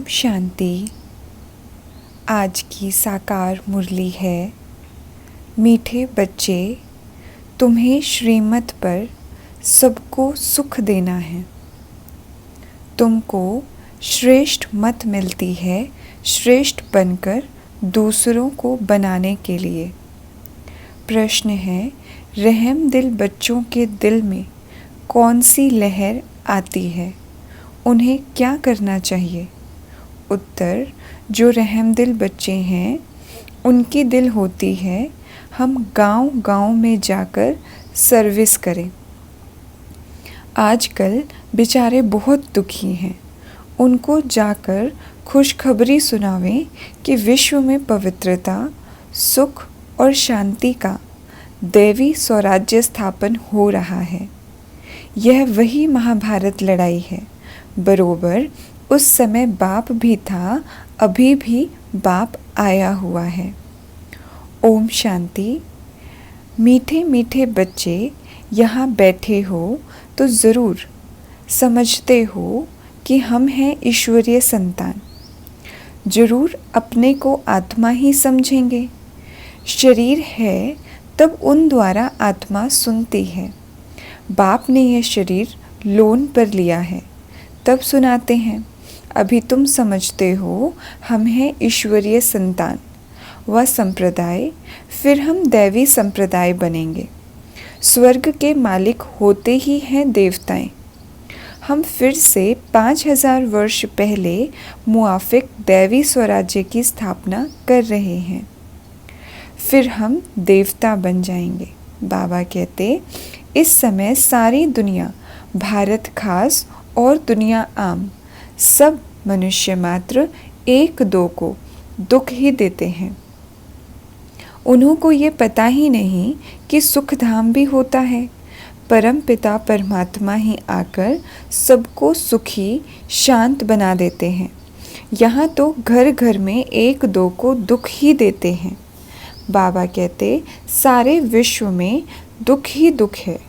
शांति। आज की साकार मुरली है। मीठे बच्चे, तुम्हें श्रीमत पर सबको सुख देना है। तुमको श्रेष्ठ मत मिलती है श्रेष्ठ बनकर दूसरों को बनाने के लिए। प्रश्न है, रहम दिल बच्चों के दिल में कौन सी लहर आती है, उन्हें क्या करना चाहिए? उत्तर, जो रहमदिल बच्चे हैं उनकी दिल होती है हम गांव-गांव में जाकर सर्विस करें। आजकल बेचारे बहुत दुखी हैं, उनको जाकर खुशखबरी सुनावें कि विश्व में पवित्रता, सुख और शांति का दैवी स्वराज्य स्थापन हो रहा है। यह वही महाभारत लड़ाई है। बरोबर उस समय बाप भी था, अभी भी बाप आया हुआ है। ओम शांति। मीठे मीठे बच्चे यहाँ बैठे हो तो ज़रूर समझते हो कि हम हैं ईश्वरीय संतान। ज़रूर अपने को आत्मा ही समझेंगे। शरीर है तब उन द्वारा आत्मा सुनती है। बाप ने यह शरीर लोन पर लिया है तब सुनाते हैं। अभी तुम समझते हो हम हैं ईश्वरीय संतान व संप्रदाय, फिर हम दैवी संप्रदाय बनेंगे। स्वर्ग के मालिक होते ही हैं देवताएं। हम फिर से 5000 वर्ष पहले मुआफिक दैवी स्वराज्य की स्थापना कर रहे हैं। फिर हम देवता बन जाएंगे। बाबा कहते, इस समय सारी दुनिया, भारत खास और दुनिया आम, सब मनुष्य मात्र एक दो को दुख ही देते हैं। उन्हों को ये पता ही नहीं कि सुख धाम भी होता है। परम पिता परमात्मा ही आकर सबको सुखी शांत बना देते हैं। यहाँ तो घर घर में एक दो को दुख ही देते हैं। बाबा कहते, सारे विश्व में दुख ही दुख है।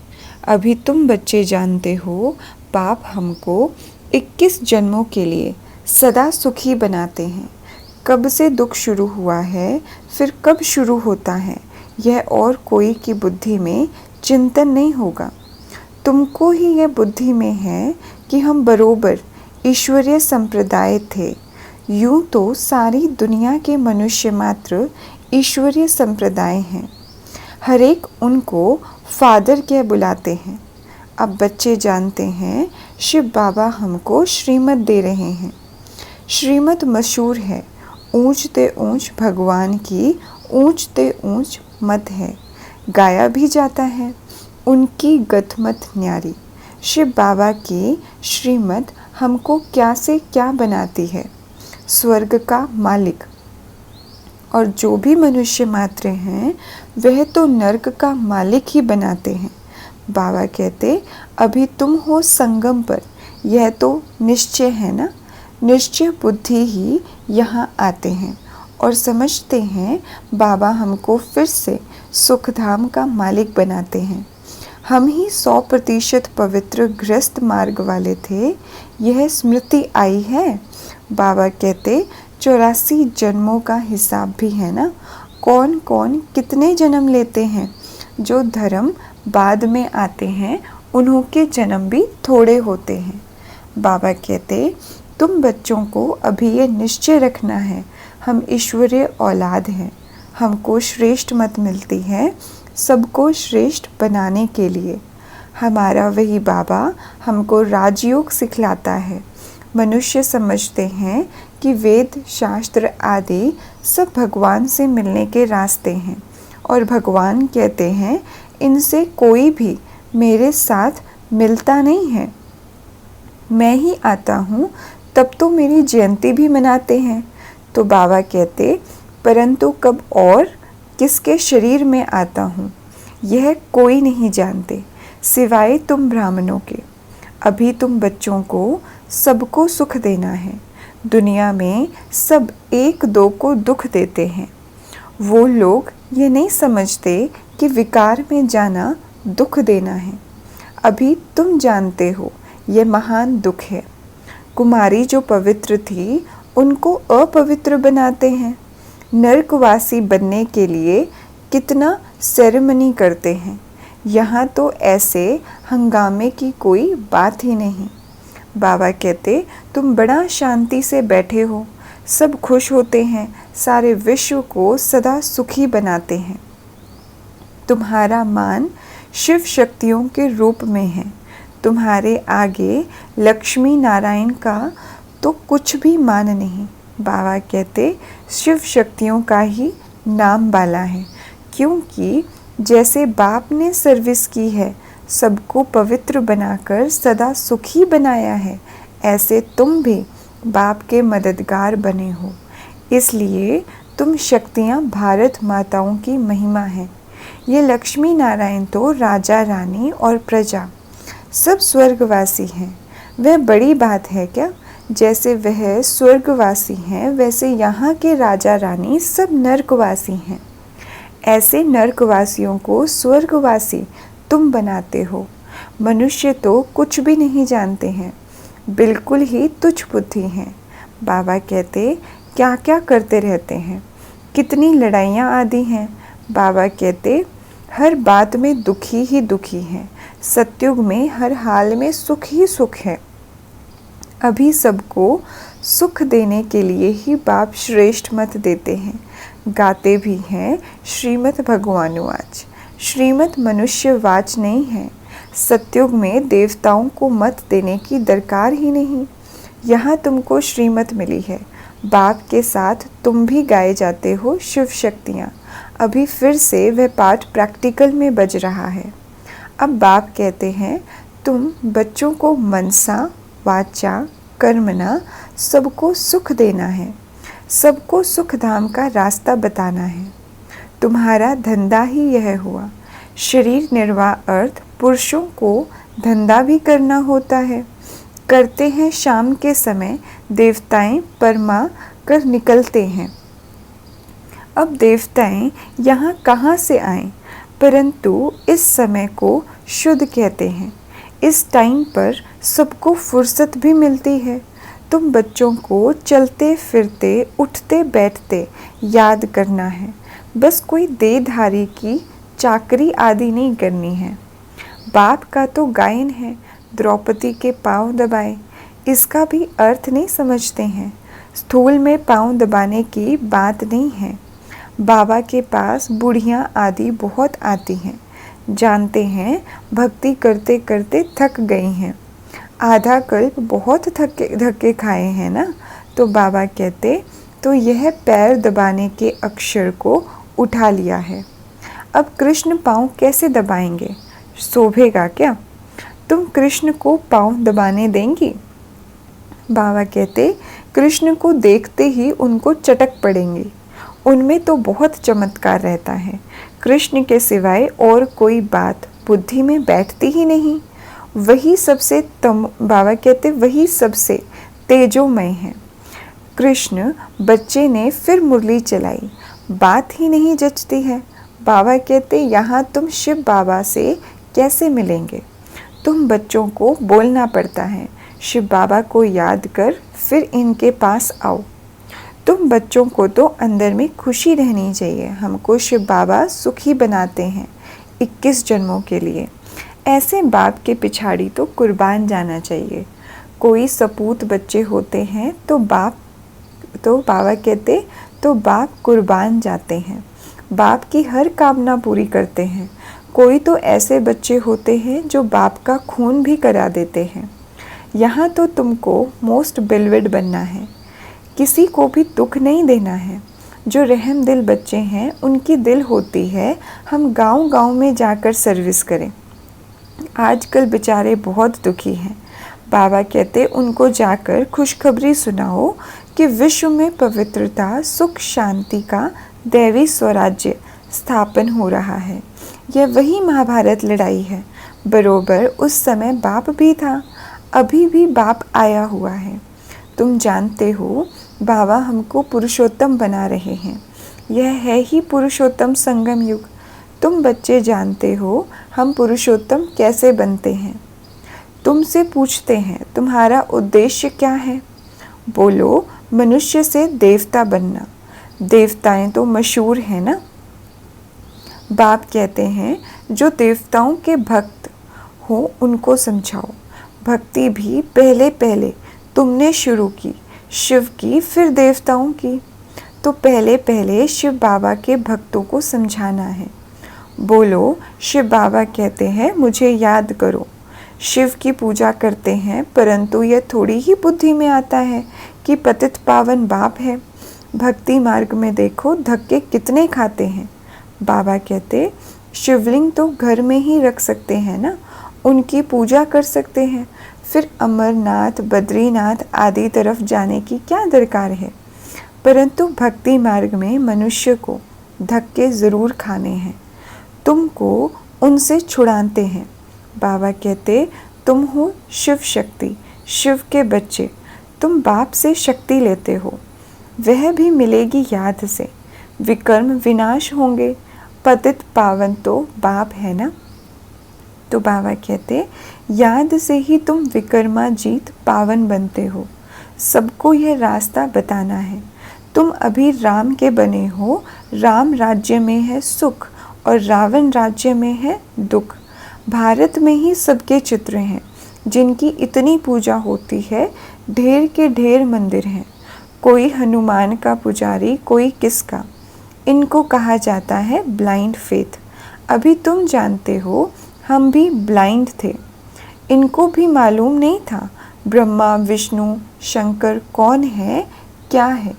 अभी तुम बच्चे जानते हो बाप हमको 21 जन्मों के लिए सदा सुखी बनाते हैं। कब से दुख शुरू हुआ है, फिर कब शुरू होता है, यह और कोई की बुद्धि में चिंतन नहीं होगा। तुमको ही यह बुद्धि में है कि हम बरोबर ईश्वरीय संप्रदाय थे। यूं तो सारी दुनिया के मनुष्य मात्र ईश्वरीय संप्रदाय हैं। हर एक उनको फादर कह बुलाते हैं। अब बच्चे जानते हैं शिव बाबा हमको श्रीमत दे रहे हैं। श्रीमत मशहूर है, ऊंच ते ऊंच भगवान की ऊंच ते ऊंच मत है। गाया भी जाता है, उनकी गतमत न्यारी। शिव बाबा की श्रीमत हमको क्या से क्या बनाती है, स्वर्ग का मालिक। और जो भी मनुष्य मात्र हैं वह तो नर्क का मालिक ही बनाते हैं। बाबा कहते, अभी तुम हो संगम पर, यह तो निश्चय है ना। निश्चय बुद्धि ही यहाँ आते हैं और समझते हैं बाबा हमको फिर से सुखधाम का मालिक बनाते हैं। हम ही 100% पवित्र ग्रस्त मार्ग वाले थे, यह स्मृति आई है। बाबा कहते, 84 जन्मों का हिसाब भी है ना। कौन कौन कितने जन्म लेते हैं। जो धर्म बाद में आते हैं उन्हों के जन्म भी थोड़े होते हैं। बाबा कहते, तुम बच्चों को अभी ये निश्चय रखना है, हम ईश्वरीय औलाद हैं। हमको श्रेष्ठ मत मिलती है सबको श्रेष्ठ बनाने के लिए। हमारा वही बाबा हमको राजयोग सिखलाता है। मनुष्य समझते हैं कि वेद शास्त्र आदि सब भगवान से मिलने के रास्ते हैं और भगवान कहते हैं इनसे कोई भी मेरे साथ मिलता नहीं है। मैं ही आता हूँ तब तो मेरी जयंती भी मनाते हैं। तो बाबा कहते, परंतु कब और किसके शरीर में आता हूँ यह कोई नहीं जानते सिवाय तुम ब्राह्मणों के। अभी तुम बच्चों को सबको सुख देना है। दुनिया में सब एक दो को दुख देते हैं। वो लोग ये नहीं समझते कि विकार में जाना दुख देना है। अभी तुम जानते हो ये महान दुख है। कुमारी जो पवित्र थी उनको अपवित्र बनाते हैं। नरकवासी बनने के लिए कितना सेरेमनी करते हैं। यहाँ तो ऐसे हंगामे की कोई बात ही नहीं। बाबा कहते, तुम बड़ा शांति से बैठे हो, सब खुश होते हैं, सारे विश्व को सदा सुखी बनाते हैं। तुम्हारा मान शिव शक्तियों के रूप में है। तुम्हारे आगे लक्ष्मी नारायण का तो कुछ भी मान नहीं। बाबा कहते, शिव शक्तियों का ही नाम बाला है, क्योंकि जैसे बाप ने सर्विस की है, सबको पवित्र बनाकर सदा सुखी बनाया है, ऐसे तुम भी बाप के मददगार बने हो। इसलिए तुम शक्तियाँ भारत माताओं की महिमा है। ये लक्ष्मी नारायण तो राजा रानी और प्रजा सब स्वर्गवासी हैं। वह बड़ी बात है क्या? जैसे वह स्वर्गवासी हैं, वैसे यहाँ के राजा रानी सब नरकवासी हैं। ऐसे नरकवासियों को स्वर्गवासी तुम बनाते हो। मनुष्य तो कुछ भी नहीं जानते हैं, बिल्कुल ही तुच्छ बुद्धि हैं। बाबा कहते, क्या क्या करते रहते हैं, कितनी लड़ाइयाँ आदि हैं। बाबा कहते, हर बात में दुखी ही दुखी हैं। सतयुग में हर हाल में सुख ही सुख है। अभी सबको सुख देने के लिए ही बाप श्रेष्ठ मत देते हैं। गाते भी हैं श्रीमद् भगवानुवाच। श्रीमद् मनुष्यवाच नहीं है। सतयुग में देवताओं को मत देने की दरकार ही नहीं। यहाँ तुमको श्रीमत मिली है। बाप के साथ तुम भी गाए जाते हो शिव शक्तियाँ। अभी फिर से वह पाठ प्रैक्टिकल में बज रहा है। अब बाप कहते हैं, तुम बच्चों को मनसा वाचा कर्मणा सबको सुख देना है, सबको सुख धाम का रास्ता बताना है। तुम्हारा धंधा ही यह हुआ। शरीर निर्वाह अर्थ पुरुषों को धंधा भी करना होता है। करते हैं शाम के समय देवताएं परमा कर निकलते हैं। अब देवताएं यहाँ कहाँ से आए, परंतु इस समय को शुद्ध कहते हैं। इस टाइम पर सबको फुर्सत भी मिलती है। तुम बच्चों को चलते फिरते उठते बैठते याद करना है। बस कोई देहधारी की चाकरी आदि नहीं करनी है। बाप का तो गायन है, द्रौपदी के पांव दबाए, इसका भी अर्थ नहीं समझते हैं। स्थूल में पांव दबाने की बात नहीं है। बाबा के पास बुढ़ियाँ आदि बहुत आती हैं। जानते हैं भक्ति करते करते थक गई हैं, आधा कल्प बहुत धक्के खाए हैं ना। तो बाबा कहते, तो यह पैर दबाने के अक्षर को उठा लिया है। अब कृष्ण पाँव कैसे दबाएंगे, शोभेगा क्या? तुम कृष्ण को पाँव दबाने देंगी? बाबा कहते, कृष्ण को देखते ही उनको चटक पड़ेंगी। उनमें तो बहुत चमत्कार रहता है। कृष्ण के सिवाय और कोई बात बुद्धि में बैठती ही नहीं। वही सबसे बाबा कहते, वही सबसे तेजोमय है। कृष्ण बच्चे ने फिर मुरली चलाई, बात ही नहीं जचती है। बाबा कहते, यहाँ तुम शिव बाबा से कैसे मिलेंगे? तुम बच्चों को बोलना पड़ता है, शिव बाबा को याद कर फिर इनके पास आओ। तुम बच्चों को तो अंदर में खुशी रहनी चाहिए। हमको शिव बाबा सुखी बनाते हैं 21 जन्मों के लिए। ऐसे बाप के पिछाड़ी तो कुर्बान जाना चाहिए। कोई सपूत बच्चे होते हैं तो बाबा कहते, तो बाप कुर्बान जाते हैं, बाप की हर कामना पूरी करते हैं। कोई तो ऐसे बच्चे होते हैं जो बाप का खून भी करा देते हैं। यहाँ तो तुमको मोस्ट बिलवेड बनना है, किसी को भी दुख नहीं देना है। जो रहम दिल बच्चे हैं उनकी दिल होती है हम गांव-गांव में जाकर सर्विस करें। आजकल बेचारे बहुत दुखी हैं। बाबा कहते, उनको जाकर खुशखबरी सुनाओ कि विश्व में पवित्रता सुख शांति का दैवी स्वराज्य स्थापन हो रहा है। यह वही महाभारत लड़ाई है। बरोबर उस समय बाप भी था, अभी भी बाप आया हुआ है। तुम जानते हो बाबा हमको पुरुषोत्तम बना रहे हैं। यह है ही पुरुषोत्तम संगम युग। तुम बच्चे जानते हो हम पुरुषोत्तम कैसे बनते हैं। तुमसे पूछते हैं तुम्हारा उद्देश्य क्या है? बोलो मनुष्य से देवता बनना। देवताएं तो मशहूर हैं ना। बाप कहते हैं जो देवताओं के भक्त हो उनको समझाओ। भक्ति भी पहले पहले तुमने शुरू की, शिव की फिर देवताओं की। तो पहले पहले शिव बाबा के भक्तों को समझाना है। बोलो, शिव बाबा कहते हैं मुझे याद करो। शिव की पूजा करते हैं, परंतु यह थोड़ी ही बुद्धि में आता है कि पतित पावन बाप है। भक्ति मार्ग में देखो धक्के कितने खाते हैं। बाबा कहते शिवलिंग तो घर में ही रख सकते हैं ना, उनकी पूजा कर सकते हैं, फिर अमरनाथ बद्रीनाथ आदि तरफ जाने की क्या दरकार है। परंतु भक्ति मार्ग में मनुष्य को धक्के ज़रूर खाने हैं। तुमको उनसे छुड़ाते हैं। बाबा कहते तुम हो शिव शक्ति, शिव के बच्चे। तुम बाप से शक्ति लेते हो, वह भी मिलेगी याद से। विकर्म विनाश होंगे, पतित पावन तो बाप है ना। तो बाबा कहते याद से ही तुम विकर्माजीत पावन बनते हो। सबको यह रास्ता बताना है। तुम अभी राम के बने हो। राम राज्य में है सुख और रावण राज्य में है दुख। भारत में ही सबके चित्र हैं जिनकी इतनी पूजा होती है। ढेर के ढेर मंदिर हैं, कोई हनुमान का पुजारी, कोई किसका। इनको कहा जाता है ब्लाइंड फेथ। अभी तुम जानते हो, हम भी ब्लाइंड थे। इनको भी मालूम नहीं था ब्रह्मा विष्णु शंकर कौन है क्या है।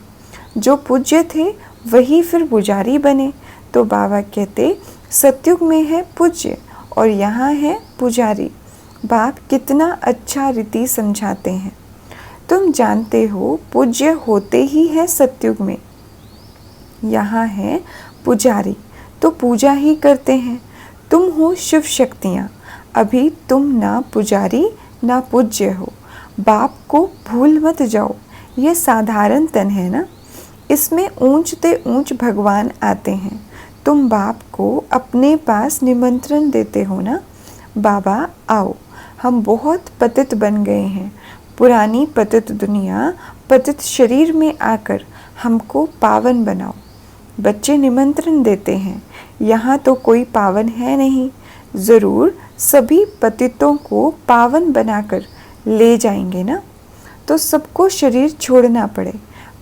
जो पूज्य थे वही फिर पुजारी बने। तो बाबा कहते सतयुग में है पूज्य और यहाँ है पुजारी। बाप कितना अच्छा रीति समझाते हैं। तुम जानते हो पूज्य होते ही है सतयुग में, यहाँ है पुजारी तो पूजा ही करते हैं। तुम हो शिव शक्तियाँ, अभी तुम ना पुजारी ना पूज्य हो। बाप को भूल मत जाओ, ये साधारण तन है ना, इसमें ऊंचते ऊंच भगवान आते हैं। तुम बाप को अपने पास निमंत्रण देते हो ना, बाबा आओ, हम बहुत पतित बन गए हैं। पुरानी पतित दुनिया पतित शरीर में आकर हमको पावन बनाओ। बच्चे निमंत्रण देते हैं, यहाँ तो कोई पावन है नहीं। ज़रूर सभी पतितों को पावन बनाकर ले जाएंगे ना। तो सबको शरीर छोड़ना पड़े।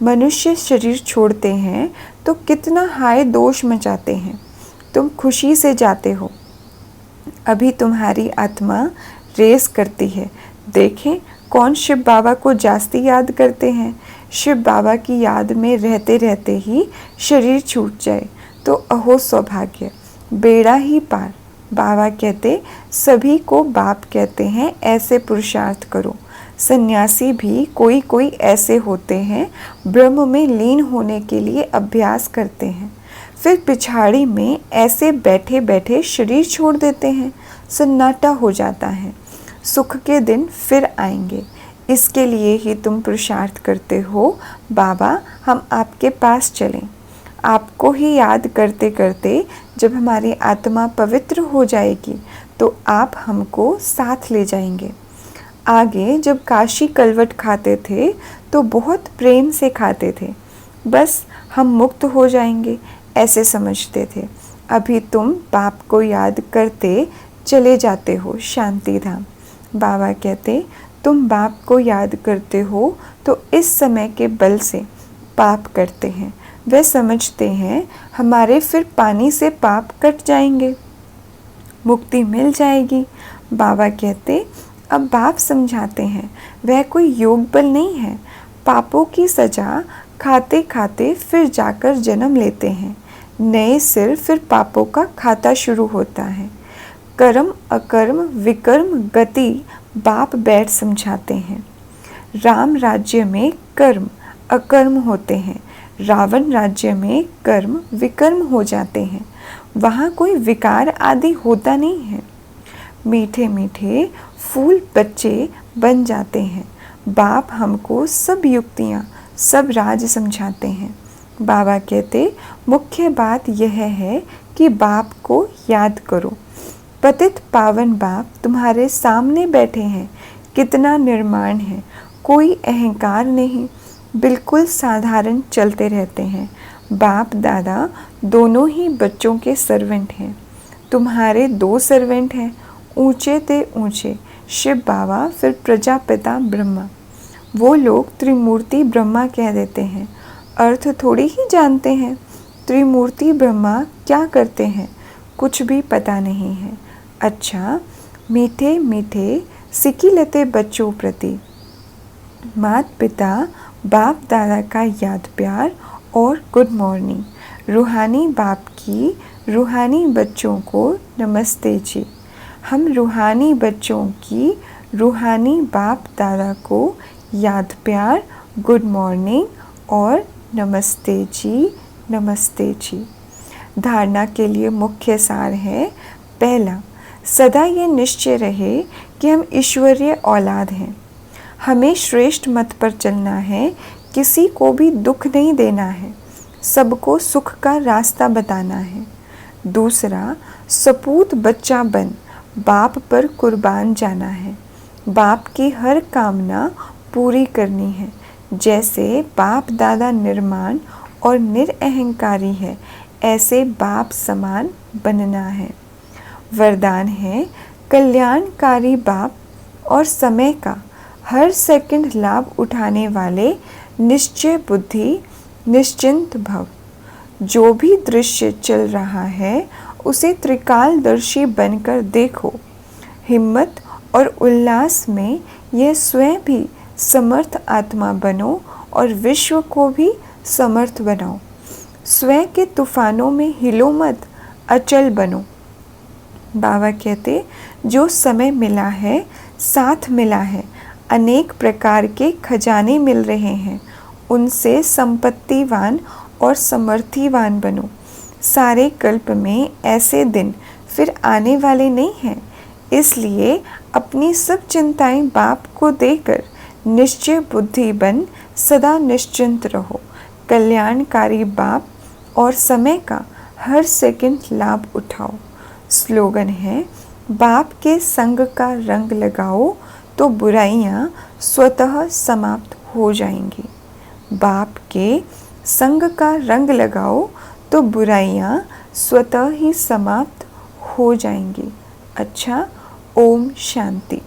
मनुष्य शरीर छोड़ते हैं तो कितना हाय दोष मचाते हैं। तुम खुशी से जाते हो। अभी तुम्हारी आत्मा रेस करती है, देखें कौन शिव बाबा को जास्ती याद करते हैं। शिव बाबा की याद में रहते रहते ही शरीर छूट जाए तो अहो सौभाग्य, बेड़ा ही पार। बाबा कहते सभी को बाप कहते हैं ऐसे पुरुषार्थ करो। सन्यासी भी कोई कोई ऐसे होते हैं, ब्रह्म में लीन होने के लिए अभ्यास करते हैं, फिर पिछाड़ी में ऐसे बैठे बैठे शरीर छोड़ देते हैं। सन्नाटा हो जाता है। सुख के दिन फिर आएंगे, इसके लिए ही तुम पुरुषार्थ करते हो। बाबा हम आपके पास चलें। आपको ही याद करते करते जब हमारी आत्मा पवित्र हो जाएगी तो आप हमको साथ ले जाएंगे। आगे जब काशी कलवट खाते थे तो बहुत प्रेम से खाते थे, बस हम मुक्त हो जाएंगे ऐसे समझते थे। अभी तुम बाप को याद करते चले जाते हो शांति धाम। बाबा कहते तुम बाप को याद करते हो तो इस समय के बल से पाप करते हैं। वे समझते हैं हमारे फिर पानी से पाप कट जाएंगे, मुक्ति मिल जाएगी। बाबा कहते अब बाप समझाते हैं वह कोई योग बल नहीं है। पापों की सजा खाते खाते फिर जाकर जन्म लेते हैं। नए सिर फिर पापों का खाता शुरू होता है। कर्म अकर्म विकर्म गति बाप बैठ समझाते हैं। राम राज्य में कर्म अकर्म होते हैं, रावण राज्य में कर्म विकर्म हो जाते हैं। वहाँ कोई विकार आदि होता नहीं है। मीठे मीठे फूल बच्चे बन जाते हैं। बाप हमको सब युक्तियाँ सब राज समझाते हैं। बाबा कहते मुख्य बात यह है कि बाप को याद करो। पतित पावन बाप तुम्हारे सामने बैठे हैं। कितना निर्माण है, कोई अहंकार नहीं। बिल्कुल साधारण चलते रहते हैं। बाप दादा दोनों ही बच्चों के सर्वेंट हैं। तुम्हारे 2 सर्वेंट हैं, ऊंचे ते ऊंचे, शिव बाबा, फिर प्रजापिता ब्रह्मा। वो लोग त्रिमूर्ति ब्रह्मा कह देते हैं, अर्थ थोड़ी ही जानते हैं। त्रिमूर्ति ब्रह्मा क्या करते हैं कुछ भी पता नहीं है। अच्छा, मीठे मीठे सिकिलते बच्चों प्रति माता पिता बाप दादा का याद प्यार और गुड मॉर्निंग। रूहानी बाप की रूहानी बच्चों को नमस्ते जी। हम रूहानी बच्चों की रूहानी बाप दादा को याद प्यार, गुड मॉर्निंग और नमस्ते जी, नमस्ते जी। धारणा के लिए मुख्य सार है, पहला, सदा ये निश्चय रहे कि हम ईश्वरीय औलाद हैं। हमें श्रेष्ठ मत पर चलना है, किसी को भी दुख नहीं देना है, सबको सुख का रास्ता बताना है। दूसरा, सपूत बच्चा बन बाप पर कुर्बान जाना है, बाप की हर कामना पूरी करनी है। जैसे बाप दादा निर्माण और निरअहंकारी है, ऐसे बाप समान बनना है। वरदान है, कल्याणकारी बाप और समय का हर सेकंड लाभ उठाने वाले निश्चय बुद्धि, निश्चिंत भव। जो भी दृश्य चल रहा है उसे त्रिकालदर्शी बनकर देखो। हिम्मत और उल्लास में यह स्वयं भी समर्थ आत्मा बनो और विश्व को भी समर्थ बनाओ। स्वयं के तूफानों में हिलो मत, अचल बनो। बाबा कहते, जो समय मिला है, साथ मिला है, अनेक प्रकार के खजाने मिल रहे हैं, उनसे संपत्तिवान और समर्थिवान बनो। सारे कल्प में ऐसे दिन फिर आने वाले नहीं हैं, इसलिए अपनी सब चिंताएं बाप को देकर निश्चय बुद्धि बन सदा निश्चिंत रहो। कल्याणकारी बाप और समय का हर सेकंड लाभ उठाओ। स्लोगन है, बाप के संग का रंग लगाओ तो बुराइयां स्वतः समाप्त हो जाएंगी। बाप के संग का रंग लगाओ तो बुराइयां स्वतः ही समाप्त हो जाएंगी। अच्छा, ओम शांति।